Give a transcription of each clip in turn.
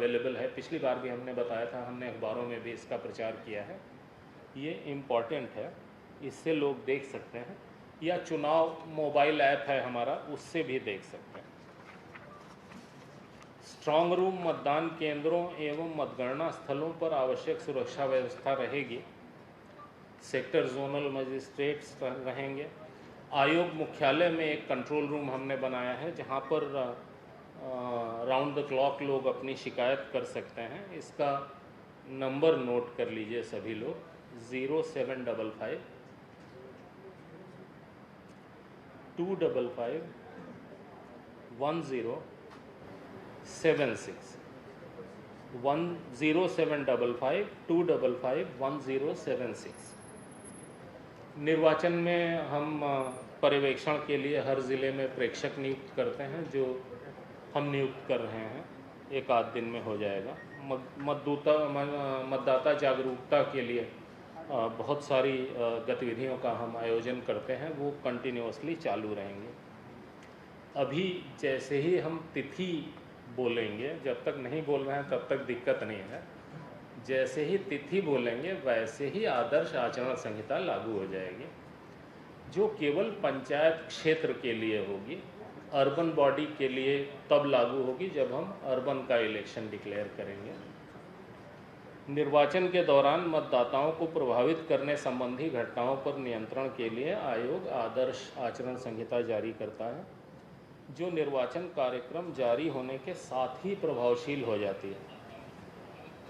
Available है। पिछली बार भी हमने बताया था, हमने अखबारों में भी इसका प्रचार किया है। ये इम्पॉर्टेंट है, इससे लोग देख सकते हैं, या चुनाव मोबाइल ऐप है हमारा, उससे भी देख सकते हैं। स्ट्रांग रूम मतदान केंद्रों एवं मतगणना स्थलों पर आवश्यक सुरक्षा व्यवस्था रहेगी। सेक्टर जोनल मजिस्ट्रेट्स रहेंगे। आयोग मुख्यालय में एक कंट्रोल रूम हमने बनाया है, जहां पर राउंड द क्लॉक लोग अपनी शिकायत कर सकते हैं। इसका नंबर नोट कर लीजिए सभी लोग, 0755 255 1076 0755 255 1076। निर्वाचन में हम पर्यवेक्षण के लिए हर ज़िले में प्रेक्षक नियुक्त करते हैं, जो हम नियुक्त कर रहे हैं, एक आध दिन में हो जाएगा। मतदाता जागरूकता के लिए बहुत सारी गतिविधियों का हम आयोजन करते हैं, वो कंटिन्यूअसली चालू रहेंगे। अभी जैसे ही हम तिथि बोलेंगे, जब तक नहीं बोल रहे हैं तब तक दिक्कत नहीं है, जैसे ही तिथि बोलेंगे वैसे ही आदर्श आचरण संहिता लागू हो जाएगी, जो केवल पंचायत क्षेत्र के लिए होगी। अर्बन बॉडी के लिए तब लागू होगी जब हम अर्बन का इलेक्शन डिक्लेयर करेंगे। निर्वाचन के दौरान मतदाताओं को प्रभावित करने संबंधी घटनाओं पर नियंत्रण के लिए आयोग आदर्श आचरण संहिता जारी करता है, जो निर्वाचन कार्यक्रम जारी होने के साथ ही प्रभावशील हो जाती है।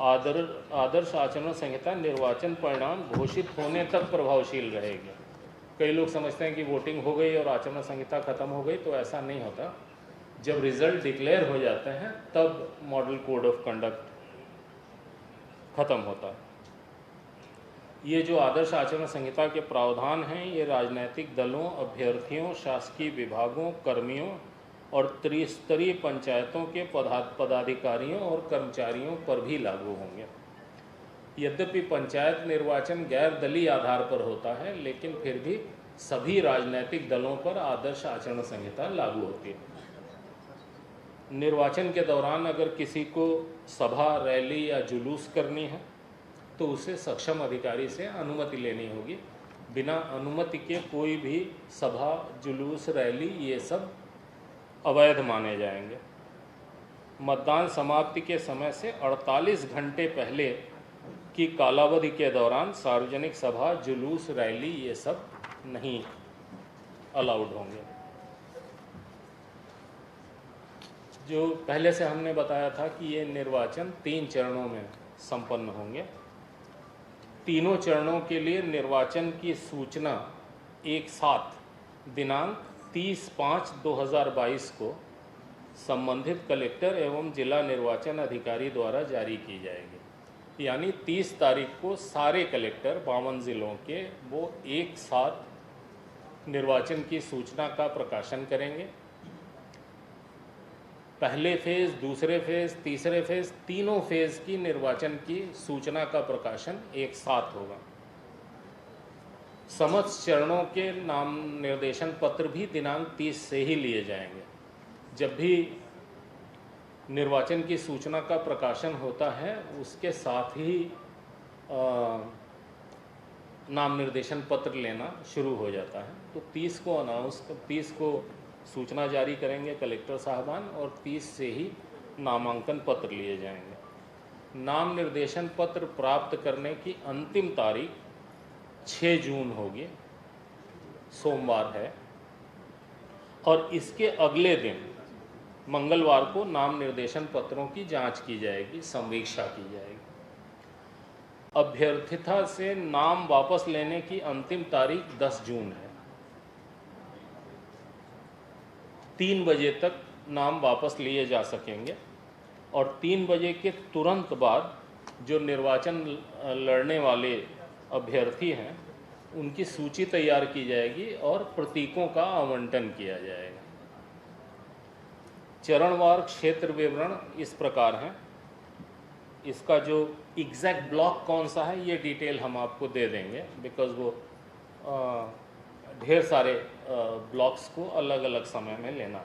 आदर्श आचरण संहिता निर्वाचन परिणाम घोषित होने तक प्रभावशील रहेगी। कई लोग समझते हैं कि वोटिंग हो गई और आचरण संहिता खत्म हो गई, तो ऐसा नहीं होता। जब रिजल्ट डिक्लेयर हो जाते हैं तब मॉडल कोड ऑफ कंडक्ट खत्म होता है। ये जो आदर्श आचरण संहिता के प्रावधान हैं, ये राजनीतिक दलों, अभ्यर्थियों, शासकीय विभागों, कर्मियों और त्रिस्तरीय पंचायतों के पदाधिकारियों और कर्मचारियों पर भी लागू होंगे। यद्यपि पंचायत निर्वाचन गैर दलीय आधार पर होता है, लेकिन फिर भी सभी राजनीतिक दलों पर आदर्श आचरण संहिता लागू होती है। निर्वाचन के दौरान अगर किसी को सभा, रैली या जुलूस करनी है तो उसे सक्षम अधिकारी से अनुमति लेनी होगी। बिना अनुमति के कोई भी सभा, जुलूस, रैली ये सब अवैध माने जाएंगे। मतदान समाप्ति के समय से 48 घंटे पहले की कालावधि के दौरान सार्वजनिक सभा, जुलूस, रैली ये सब नहीं अलाउड होंगे। जो पहले से हमने बताया था कि ये निर्वाचन 3 चरणों में संपन्न होंगे। तीनों चरणों के लिए निर्वाचन की सूचना एक साथ दिनांक 30/5/2022 को संबंधित कलेक्टर एवं जिला निर्वाचन अधिकारी द्वारा जारी की जाएगी। यानी 30 तारीख को सारे कलेक्टर 52 ज़िलों के वो एक साथ निर्वाचन की सूचना का प्रकाशन करेंगे। पहले फेज़, दूसरे फेज़, तीसरे फेज़, तीनों फेज़ की निर्वाचन की सूचना का प्रकाशन एक साथ होगा। समस्त चरणों के नाम निर्देशन पत्र भी दिनांक 30 से ही लिए जाएंगे। जब भी निर्वाचन की सूचना का प्रकाशन होता है, उसके साथ ही नाम निर्देशन पत्र लेना शुरू हो जाता है। तो 30 को सूचना जारी करेंगे कलेक्टर साहबान, और 30 से ही नामांकन पत्र लिए जाएंगे। नाम निर्देशन पत्र प्राप्त करने की अंतिम तारीख 6 जून होगी, सोमवार है, और इसके अगले दिन मंगलवार को नाम निर्देशन पत्रों की जांच की जाएगी, संवीक्षा की जाएगी। अभ्यर्थिता से नाम वापस लेने की अंतिम तारीख 10 जून है। 3 बजे तक नाम वापस लिए जा सकेंगे, और 3 बजे के तुरंत बाद जो निर्वाचन लड़ने वाले अभ्यर्थी हैं उनकी सूची तैयार की जाएगी और प्रतीकों का आवंटन किया जाएगा। चरणवार क्षेत्र विवरण इस प्रकार हैं। इसका जो एग्जैक्ट ब्लॉक कौन सा है ये डिटेल हम आपको दे देंगे, बिकॉज वो ढेर सारे ब्लॉक्स को अलग अलग समय में लेना।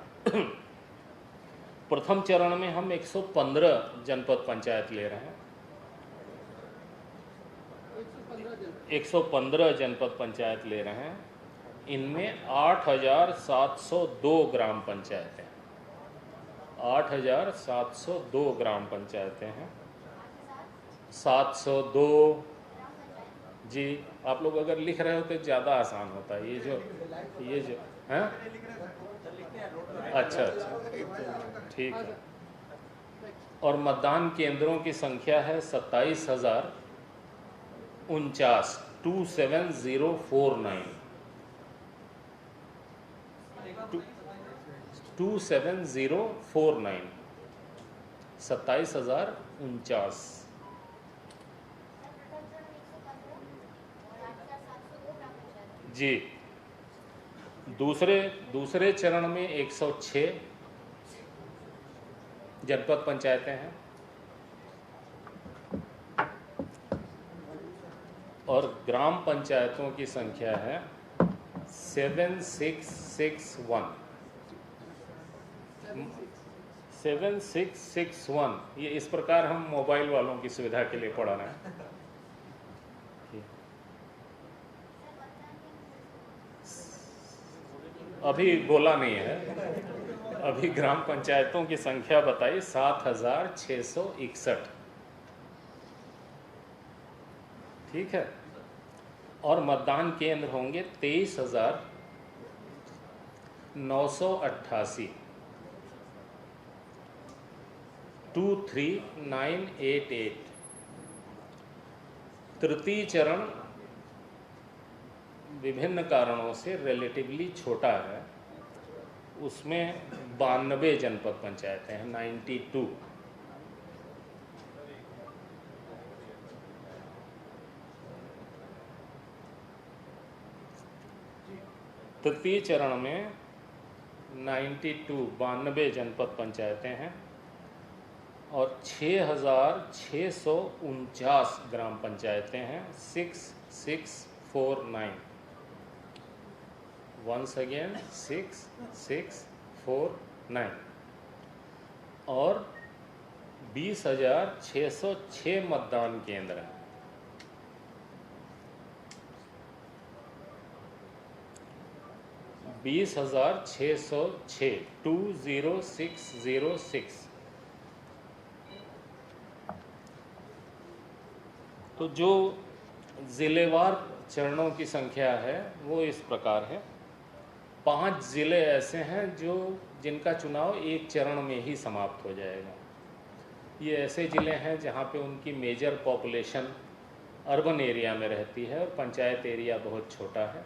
प्रथम चरण में हम 115 जनपद पंचायत ले रहे हैं। 115 जनपद पंचायत ले रहे हैं। इनमें 8,702 ग्राम पंचायतें 8,702 ग्राम पंचायतें हैं। 702 जी, आप लोग अगर लिख रहे हो तो ज़्यादा आसान होता है। ये जो हैं, अच्छा, ठीक है। और मतदान केंद्रों की संख्या है 27,049, 27049 27049, 27,049। जी, दूसरे चरण में 106 जनपद पंचायतें हैं और ग्राम पंचायतों की संख्या है 7661। 7661, ये इस प्रकार हम मोबाइल वालों की सुविधा के लिए पढ़ा रहे हैं। अभी बोला नहीं है, अभी ग्राम पंचायतों की संख्या बताई 7,661। ठीक है। और मतदान केंद्र होंगे 23,988, 23988। तृतीय चरण विभिन्न कारणों से रिलेटिवली छोटा है, उसमें 92 जनपद पंचायतें हैं, 92। तृतीय चरण में 92 जनपद पंचायतें हैं और 6,649 ग्राम पंचायतें हैं, 6649। वंस अगेन 6649 और 20,606 मतदान केंद्र हैं। बीस 20,606 तो जो ज़िलेवार चरणों की संख्या है वो इस प्रकार है। 5 ज़िले ऐसे हैं जिनका चुनाव एक चरण में ही समाप्त हो जाएगा। ये ऐसे ज़िले हैं जहाँ पे उनकी मेजर पॉपुलेशन अर्बन एरिया में रहती है और पंचायत एरिया बहुत छोटा है,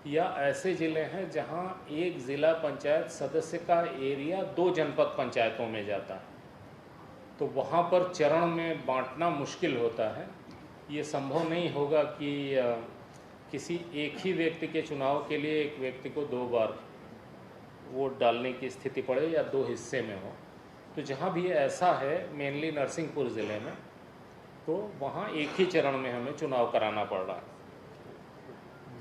या ऐसे ज़िले हैं जहाँ एक ज़िला पंचायत सदस्य का एरिया 2 जनपद पंचायतों में जाता है, तो वहाँ पर चरण में बांटना मुश्किल होता है। ये संभव नहीं होगा कि किसी एक ही व्यक्ति के चुनाव के लिए एक व्यक्ति को 2 बार वोट डालने की स्थिति पड़े या 2 हिस्से में हो। तो जहाँ भी ऐसा है, मेनली नरसिंहपुर ज़िले में, तो वहाँ एक ही चरण में हमें चुनाव कराना पड़ रहा है।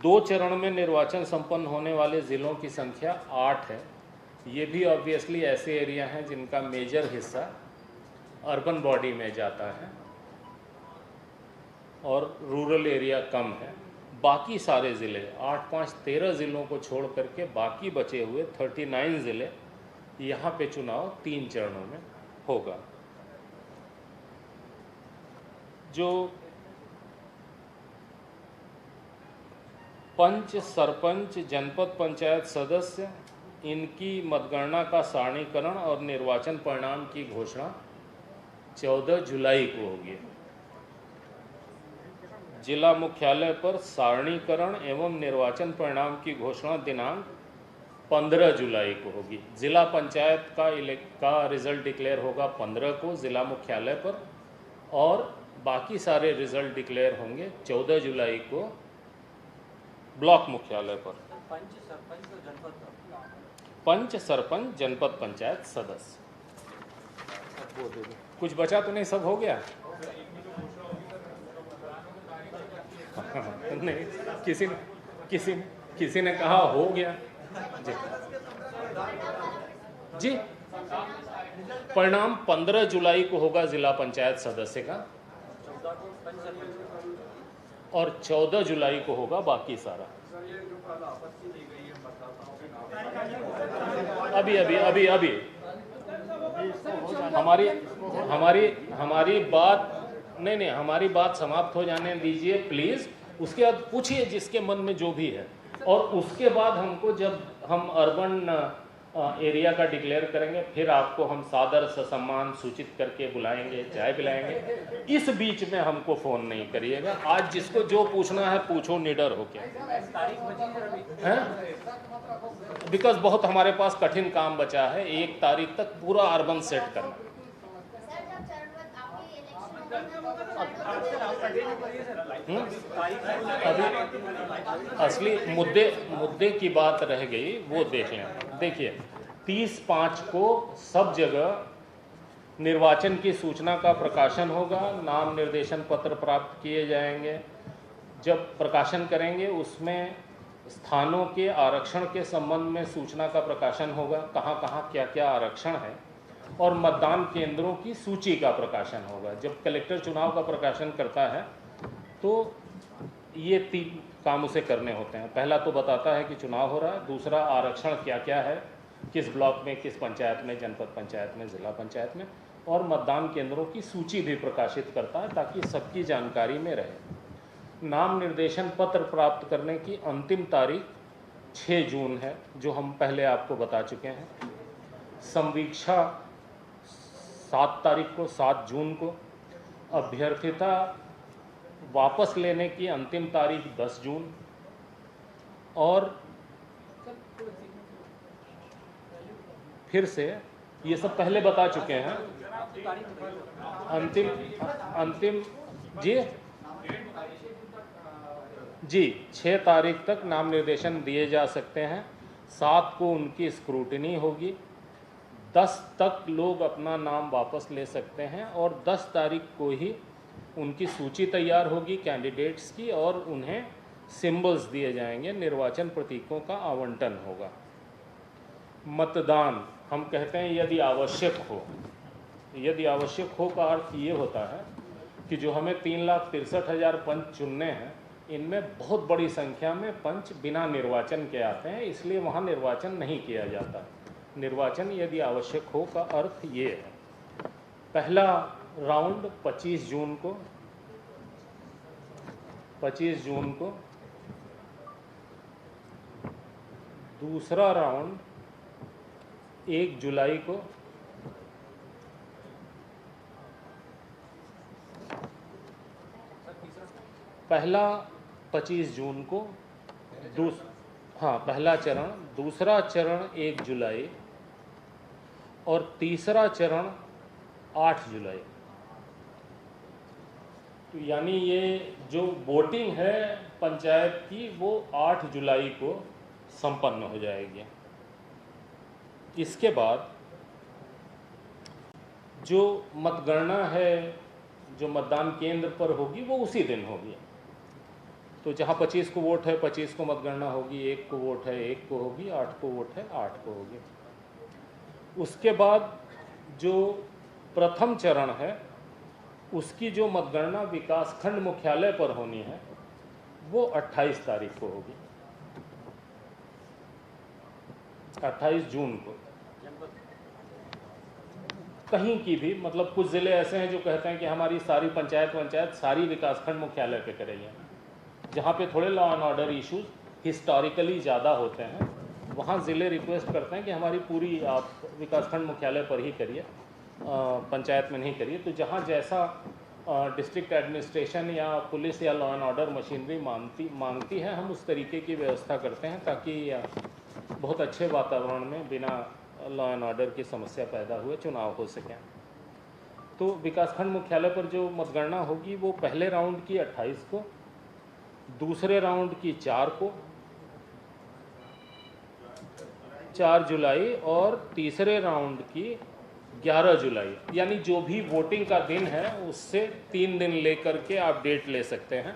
2 चरण में निर्वाचन संपन्न होने वाले ज़िलों की संख्या 8 है। ये भी ऑब्वियसली ऐसे एरिया हैं जिनका मेजर हिस्सा अर्बन बॉडी में जाता है और रूरल एरिया कम है। बाकी सारे ज़िले 8, 5, 13 ज़िलों को छोड़ करके बाकी बचे हुए 39 ज़िले, यहाँ पे चुनाव 3 चरणों में होगा। जो पंच, सरपंच, जनपद पंचायत सदस्य, इनकी मतगणना का सारणीकरण और निर्वाचन परिणाम की घोषणा 14 जुलाई को होगी। जिला मुख्यालय पर सारणीकरण एवं निर्वाचन परिणाम की घोषणा दिनांक 15 जुलाई को होगी। जिला पंचायत का रिजल्ट डिक्लेयर होगा 15 को जिला मुख्यालय पर, और बाकी सारे रिजल्ट डिक्लेयर होंगे 14 जुलाई को ब्लॉक मुख्यालय पर। पंच, सरपंच, जनपद पंचायत सदस्य। कुछ बचा तो नहीं, सब हो गया? नहीं, किसी ने कहा हो गया। जी जी परिणाम 15 जुलाई को होगा जिला पंचायत सदस्य का और 14 जुलाई को होगा बाकी सारा। अभी हमारी बात नहीं, हमारी बात समाप्त हो जाने दीजिए प्लीज। उसके बाद पूछिए जिसके मन में जो भी है, और उसके बाद हमको जब हम अर्बन एरिया का डिक्लेयर करेंगे फिर आपको हम सादर ससम्मान सूचित करके बुलाएंगे, चाय पिलाएंगे। इस बीच में हमको फ़ोन नहीं करिएगा। आज जिसको जो पूछना है पूछो निडर होके, हैं? बिकॉज बहुत हमारे पास कठिन काम बचा है। 1 तारीख तक पूरा अर्बन सेट करना। अभी असली मुद्दे की बात रह गई, वो देख लें। देखिए 30/5 को सब जगह निर्वाचन की सूचना का प्रकाशन होगा, नाम निर्देशन पत्र प्राप्त किए जाएंगे। जब प्रकाशन करेंगे उसमें स्थानों के आरक्षण के संबंध में सूचना का प्रकाशन होगा, कहाँ कहाँ क्या क्या आरक्षण है, और मतदान केंद्रों की सूची का प्रकाशन होगा। जब कलेक्टर चुनाव का प्रकाशन करता है तो ये 3 काम उसे करने होते हैं। पहला तो बताता है कि चुनाव हो रहा है, दूसरा आरक्षण क्या क्या है, किस ब्लॉक में, किस पंचायत में, जनपद पंचायत में, जिला पंचायत में, और मतदान केंद्रों की सूची भी प्रकाशित करता है ताकि सबकी जानकारी में रहे। नाम निर्देशन पत्र प्राप्त करने की अंतिम तारीख 6 जून है, जो हम पहले आपको बता चुके हैं। संवीक्षा 7 तारीख को, 7 जून को। अभ्यर्थिता वापस लेने की अंतिम तारीख 10 जून। और फिर से ये सब पहले बता चुके हैं। अंतिम जी 6 तारीख तक नाम निर्देशन दिए जा सकते हैं। 7 को उनकी स्क्रूटनी होगी। 10 तक लोग अपना नाम वापस ले सकते हैं और 10 तारीख को ही उनकी सूची तैयार होगी कैंडिडेट्स की, और उन्हें सिंबल्स दिए जाएंगे, निर्वाचन प्रतीकों का आवंटन होगा। मतदान हम कहते हैं यदि आवश्यक हो। यदि आवश्यक हो का अर्थ ये होता है कि जो हमें 3,63,000 पंच चुनने हैं, इनमें बहुत बड़ी संख्या में पंच बिना निर्वाचन के आते हैं, इसलिए वहाँ निर्वाचन नहीं किया जाता। निर्वाचन यदि आवश्यक हो का अर्थ ये है। पहला राउंड 25 जून को, 25 जून को। दूसरा राउंड 1 जुलाई को। पहला 25 जून को, पहला चरण। दूसरा चरण 1 जुलाई और तीसरा चरण 8 जुलाई। तो यानी ये जो वोटिंग है पंचायत की वो 8 जुलाई को संपन्न हो जाएगी। इसके बाद जो मतगणना है, जो मतदान केंद्र पर होगी, वो उसी दिन होगी। तो जहाँ 25 को वोट है 25 को मतगणना होगी, 1 को वोट है 1 को होगी, 8 को वोट है 8 को होगी। उसके बाद जो प्रथम चरण है उसकी जो मतगणना विकासखंड मुख्यालय पर होनी है वो 28 तारीख को होगी, 28 जून को। कहीं की भी, मतलब कुछ ज़िले ऐसे हैं जो कहते हैं कि हमारी सारी पंचायत सारी विकासखंड मुख्यालय पे करेंगे। जहाँ पे थोड़े law and order issues historically ज़्यादा होते हैं, वहाँ ज़िले रिक्वेस्ट करते हैं कि हमारी पूरी आप विकासखंड मुख्यालय पर ही करिए, पंचायत में नहीं करिए। तो जहाँ जैसा डिस्ट्रिक्ट एडमिनिस्ट्रेशन या पुलिस या लॉ एंड ऑर्डर मशीनरी मांगती है, हम उस तरीके की व्यवस्था करते हैं ताकि बहुत अच्छे वातावरण में बिना लॉ एंड ऑर्डर की समस्या पैदा हुए चुनाव हो सकें। तो विकासखंड मुख्यालय पर जो मतगणना होगी वो पहले राउंड की 28 को, दूसरे राउंड की 4 जुलाई और तीसरे राउंड की 11 जुलाई। यानी जो भी वोटिंग का दिन है उससे 3 दिन लेकर के आप डेट ले सकते हैं।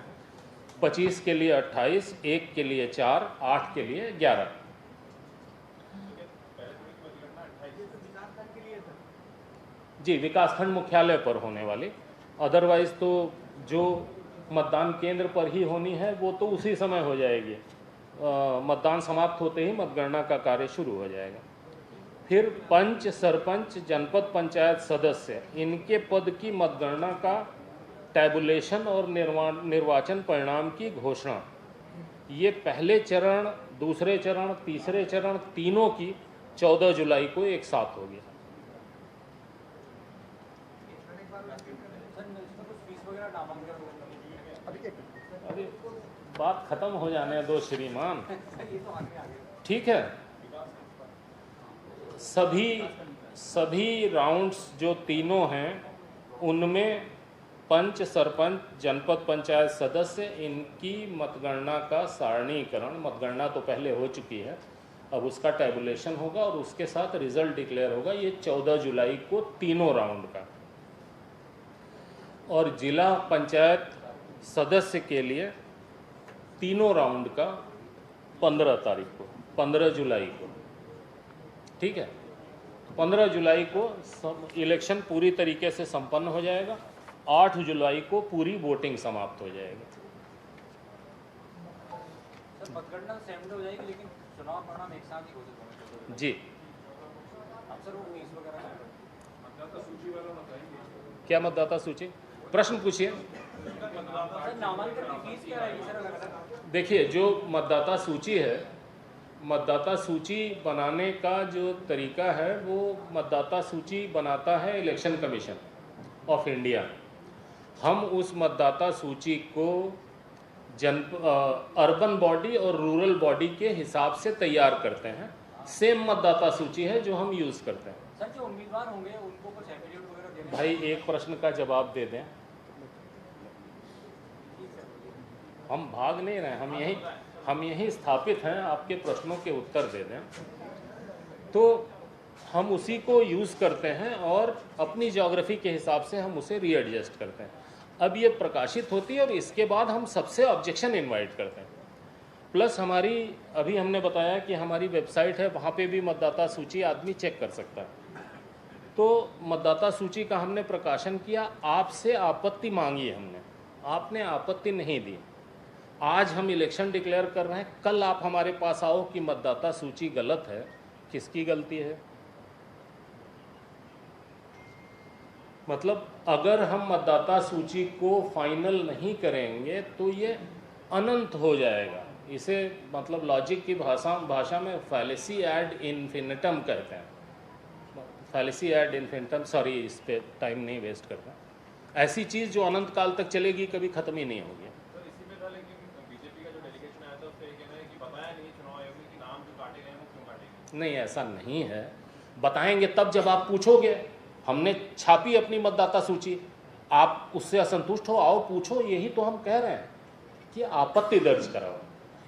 25 के लिए 28, 1 के लिए 4, 8 के लिए 11। जी, विकासखंड मुख्यालय पर होने वाली। अदरवाइज़ तो जो मतदान केंद्र पर ही होनी है वो तो उसी समय हो जाएगी। मतदान समाप्त होते ही मतगणना का कार्य शुरू हो जाएगा। फिर पंच, सरपंच, जनपद पंचायत सदस्य, इनके पद की मतगणना का टैबुलेशन और निर्वाचन परिणाम की घोषणा, ये पहले चरण, दूसरे चरण, तीसरे चरण तीनों की 14 जुलाई को एक साथ होगी। अभी बात खत्म हो जाने दो श्रीमान, ठीक है। सभी राउंड्स जो तीनों हैं उनमें पंच, सरपंच, जनपद पंचायत सदस्य, इनकी मतगणना का सारणीकरण, मतगणना तो पहले हो चुकी है, अब उसका टैबुलेशन होगा और उसके साथ रिजल्ट डिक्लेयर होगा। ये 14 जुलाई को तीनों राउंड का। और जिला पंचायत सदस्य के लिए तीनों राउंड का 15 तारीख को, 15 जुलाई को, ठीक है। 15 जुलाई को इलेक्शन पूरी तरीके से संपन्न हो जाएगा। 8 जुलाई को पूरी वोटिंग समाप्त हो जाएगी। सर, मतगणना सेम डे हो जाएगी लेकिन चुनाव परिणाम एक साथ ही घोषित होंगे जी। अब सर वो फीस वगैरह मतदाता सूची वाला बताएंगे क्या मतदाता सूची? प्रश्न पूछिए। सर, नामांकन की फीस क्या रहेगी सर अलग-अलग? देखिए, जो मतदाता सूची है, मतदाता सूची बनाने का जो तरीका है वो मतदाता सूची बनाता है इलेक्शन कमीशन ऑफ इंडिया। हम उस मतदाता सूची को अर्बन बॉडी और रूरल बॉडी के हिसाब से तैयार करते हैं। सेम मतदाता सूची है जो हम यूज़ करते हैं। सर, जो उम्मीदवार होंगे उनको कुछ एफिडेविट वगैरह देने? भाई, एक प्रश्न का जवाब दे दें। हम भाग नहीं रहे, हम यहीं स्थापित हैं, आपके प्रश्नों के उत्तर दे दें तो हम उसी को यूज़ करते हैं और अपनी ज्योग्राफी के हिसाब से हम उसे रीएडजस्ट करते हैं। अब ये प्रकाशित होती है और इसके बाद हम सबसे ऑब्जेक्शन इनवाइट करते हैं। प्लस हमारी, अभी हमने बताया कि हमारी वेबसाइट है, वहाँ पे भी मतदाता सूची आदमी चेक कर सकता है। तो मतदाता सूची का हमने प्रकाशन किया, आपसे आपत्ति मांगी हमने, आपने आपत्ति नहीं दी। आज हम इलेक्शन डिक्लेयर कर रहे हैं, कल आप हमारे पास आओ कि मतदाता सूची गलत है। किसकी गलती है? मतलब अगर हम मतदाता सूची को फाइनल नहीं करेंगे तो ये अनंत हो जाएगा। इसे मतलब लॉजिक की भाषा में फैलेसी एड इन्फिनिटम कहते हैं। फैलेसी एड इन्फिनिटम, सॉरी, इस पे टाइम नहीं वेस्ट करता। ऐसी चीज़ जो अनंत काल तक चलेगी, कभी ख़त्म ही नहीं होगी। नहीं, ऐसा नहीं है। बताएंगे तब जब आप पूछोगे। हमने छापी अपनी मतदाता सूची, आप उससे असंतुष्ट हो, आओ पूछो। यही तो हम कह रहे हैं कि आपत्ति दर्ज कराओ।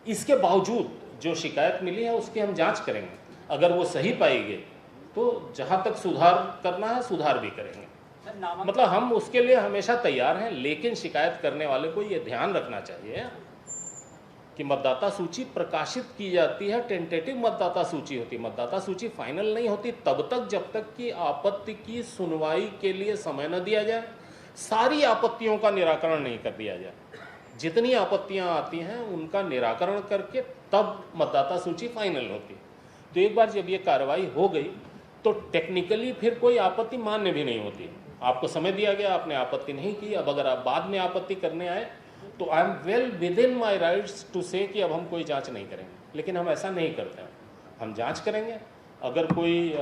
इसके बावजूद जो शिकायत मिली है उसकी हम जांच करेंगे। अगर वो सही पाई गई तो जहां तक सुधार करना है सुधार भी करेंगे। मतलब हम उसके लिए हमेशा तैयार हैं, लेकिन शिकायत करने वाले को ये ध्यान रखना चाहिए कि मतदाता सूची प्रकाशित की जाती है, टेंटेटिव मतदाता सूची होती है। मतदाता सूची फाइनल नहीं होती तब तक जब तक कि आपत्ति की सुनवाई के लिए समय न दिया जाए, सारी आपत्तियों का निराकरण नहीं कर दिया जाए। जितनी आपत्तियां आती हैं उनका निराकरण करके तब मतदाता सूची फाइनल होती है। तो एक बार जब ये कार्रवाई हो गई तो टेक्निकली फिर कोई आपत्ति मान्य भी नहीं होती। आपको समय दिया गया, आपने आपत्ति नहीं की। अब अगर आप बाद में आपत्ति करने आए तो I am well within my rights to say कि अब हम कोई जांच नहीं करेंगे, लेकिन हम ऐसा नहीं करते हैं। हम जांच करेंगे, अगर कोई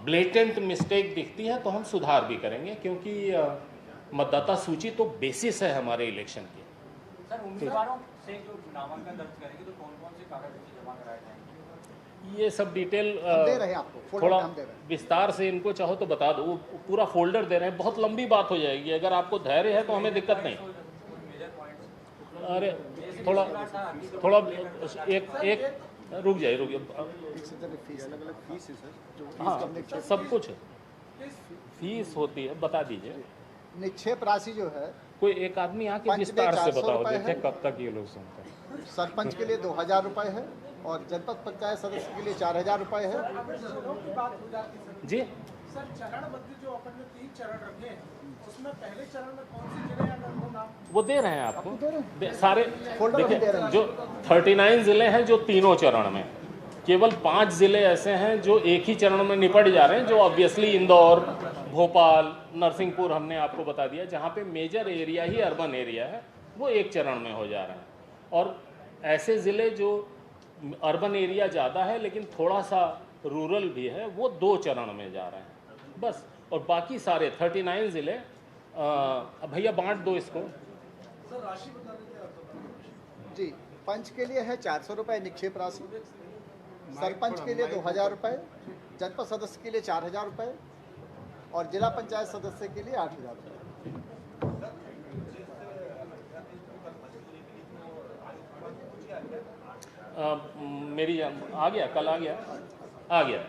ब्लेटेंट मिस्टेक दिखती है तो हम सुधार भी करेंगे, क्योंकि मतदाता सूची तो बेसिस है हमारे इलेक्शन की। सर, उम्मीदवारों से जो नामांकन दर्ज करेंगे तो कौन-कौन से कागज जमा कराए जाएंगे? ये सब डिटेल दे रहे हैं आपको, थोड़ा विस्तार से इनको चाहो तो बता दो। पूरा फोल्डर दे रहे हैं, बहुत लंबी बात हो जाएगी। अगर आपको धैर्य है तो हमें दिक्कत नहीं। अरे थोड़ा एक रुक जाइए। हाँ, सब कुछ फीस होती है, बता दीजिए। निक्षेप राशि जो है, कोई एक आदमी आके विस्तार से बताओ, देखें कब तक ये लोग सुनते हैं। सरपंच के लिए 2000 रुपये है और जनपद पंचायत सदस्य के लिए 4000 रुपये है। जी, सर चरणबद्ध जो अपन ने 3 चरण रखे हैं उसमें पहले चरण में कौन सी जिले हैं अगर वो नाम वो दे रहे हैं आपको दे रहे सारे। फोल्डर में दे देखिए रहे हैं। जो 39 जिले हैं जो तीनों चरण में, केवल 5 जिले ऐसे हैं जो एक ही चरण में निपट जा रहे हैं, जो ऑब्वियसली इंदौर, भोपाल, नरसिंहपुर हमने आपको बता दिया, जहाँ पे मेजर एरिया ही अर्बन एरिया है वो एक चरण में हो जा रहे हैं। और ऐसे ज़िले जो अर्बन एरिया ज़्यादा है लेकिन थोड़ा सा रूरल भी है वो 2 चरण में जा रहे हैं बस। और बाकी सारे 39 ज़िले भैया बांट दो इसको। सर राशि बता देते आप। जी, पंच के लिए है 400 रुपये निक्षेप राशि, सरपंच के लिए 2000 रुपये, जनपद सदस्य के लिए 4000 रुपये और जिला पंचायत सदस्य के लिए 8000 रुपये। मेरी आ गया, कल आ गया।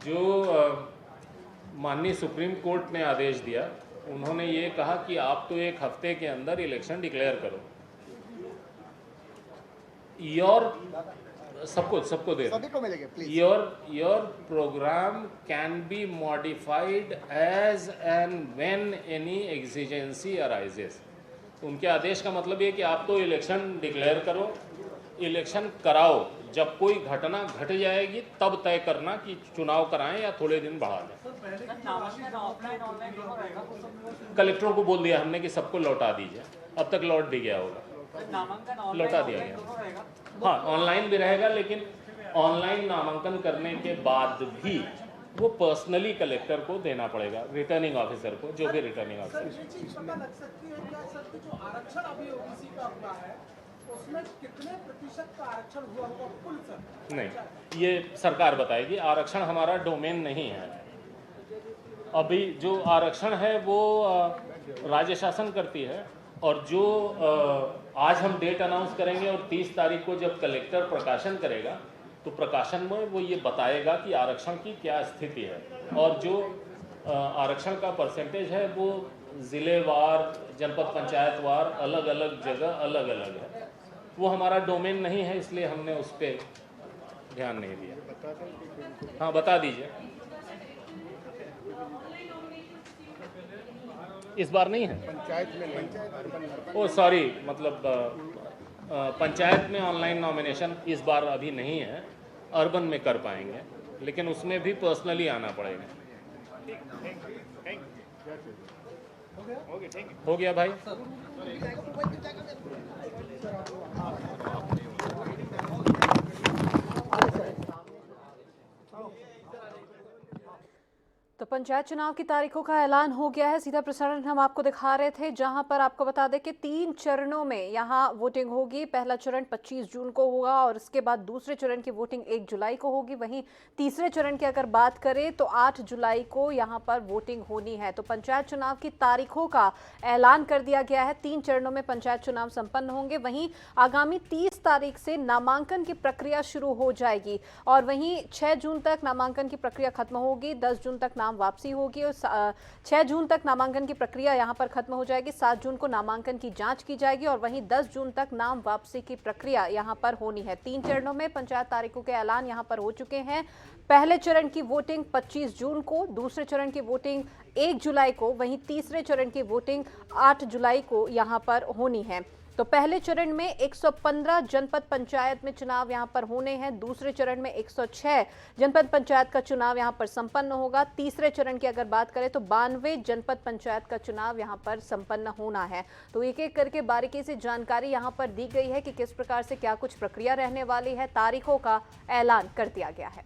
जो माननीय सुप्रीम कोर्ट ने आदेश दिया, उन्होंने ये कहा कि आप तो 1 हफ्ते के अंदर इलेक्शन डिक्लेयर करो। सबको दे सभी को मिलेंगे please. Your programme can be modified as and when any exigency arises. उनके आदेश का मतलब ये कि आप तो इलेक्शन डिक्लेयर करो, इलेक्शन कराओ, जब कोई घटना घट जाएगी तब तय करना कि चुनाव कराएं या थोड़े दिन बढ़ा दें। सर नामांकन ऑफलाइन ऑनलाइन दोनों रहेगा तो सब कलेक्टरों को बोल दिया हमने कि सबको लौटा दीजिए, अब तक लौट भी गया होगा, नामांकन लौटा दिया गया। दोनों रहेगा। हाँ, ऑनलाइन भी रहेगा, लेकिन ऑनलाइन नामांकन करने के बाद भी वो पर्सनली कलेक्टर को देना पड़ेगा, रिटर्निंग ऑफिसर को, जो भी रिटर्निंग सर ऑफिसर। ये चीज पता लग सकती है क्या सर कि जो आरक्षण अभी ओबीसी का हुआ है उसमें कितने प्रतिशत का आरक्षण हुआ होगा कुल सर? नहीं, ये सरकार बताएगी, आरक्षण हमारा डोमेन नहीं है। अभी जो आरक्षण है वो राज्य शासन करती है, और जो आज हम डेट अनाउंस करेंगे और 30 तारीख को जब कलेक्टर प्रकाशन करेगा तो प्रकाशन में वो ये बताएगा कि आरक्षण की क्या स्थिति है, और जो आरक्षण का परसेंटेज है वो ज़िलेवार, जनपद पंचायतवार, अलग अलग जगह अलग अलग है। वो हमारा डोमेन नहीं है, इसलिए हमने उस पर ध्यान नहीं दिया। हाँ, बता दीजिए। इस बार नहीं है पंचायत में ओ सॉरी, मतलब पंचायत में ऑनलाइन नॉमिनेशन इस बार अभी नहीं है, अर्बन में कर पाएंगे, लेकिन उसमें भी पर्सनली आना पड़ेगा। हो गया भाई। तो पंचायत चुनाव की तारीखों का ऐलान हो गया है। सीधा प्रसारण हम आपको दिखा रहे थे, जहां पर आपको बता दें कि 3 चरणों में यहां वोटिंग होगी। पहला चरण 25 जून को होगा और इसके बाद दूसरे चरण की वोटिंग 1 जुलाई को होगी। वहीं तीसरे चरण की अगर बात करें तो 8 जुलाई को यहां पर वोटिंग होनी है। तो पंचायत चुनाव की तारीखों का ऐलान कर दिया गया है। 3 चरणों में पंचायत चुनाव संपन्न होंगे। वहीं आगामी 30 तारीख से नामांकन की प्रक्रिया शुरू हो जाएगी और वहीं 6 जून तक नामांकन की प्रक्रिया खत्म होगी। 10 जून तक नाम वापसी होगी और 6 जून तक नामांकन की प्रक्रिया यहां पर खत्म हो जाएगी। 7 जून को नामांकन की जांच की जाएगी और वहीं 10 जून तक नाम वापसी की प्रक्रिया यहां पर होनी है। 3 चरणों में पंचायत तारीखों के ऐलान यहां पर हो चुके हैं। पहले चरण की वोटिंग 25 जून को, दूसरे चरण की वोटिंग 1 जुलाई को, वहीं तीसरे चरण की वोटिंग 8 जुलाई को यहां पर होनी है। तो पहले चरण में 115 जनपद पंचायत में चुनाव यहां पर होने हैं। दूसरे चरण में 106 जनपद पंचायत का चुनाव यहां पर संपन्न होगा। तीसरे चरण की अगर बात करें तो 92 जनपद पंचायत का चुनाव यहां पर संपन्न होना है। तो एक एक करके बारीकी से जानकारी यहां पर दी गई है कि किस प्रकार से क्या कुछ प्रक्रिया रहने वाली है। तारीखों का ऐलान कर दिया गया है।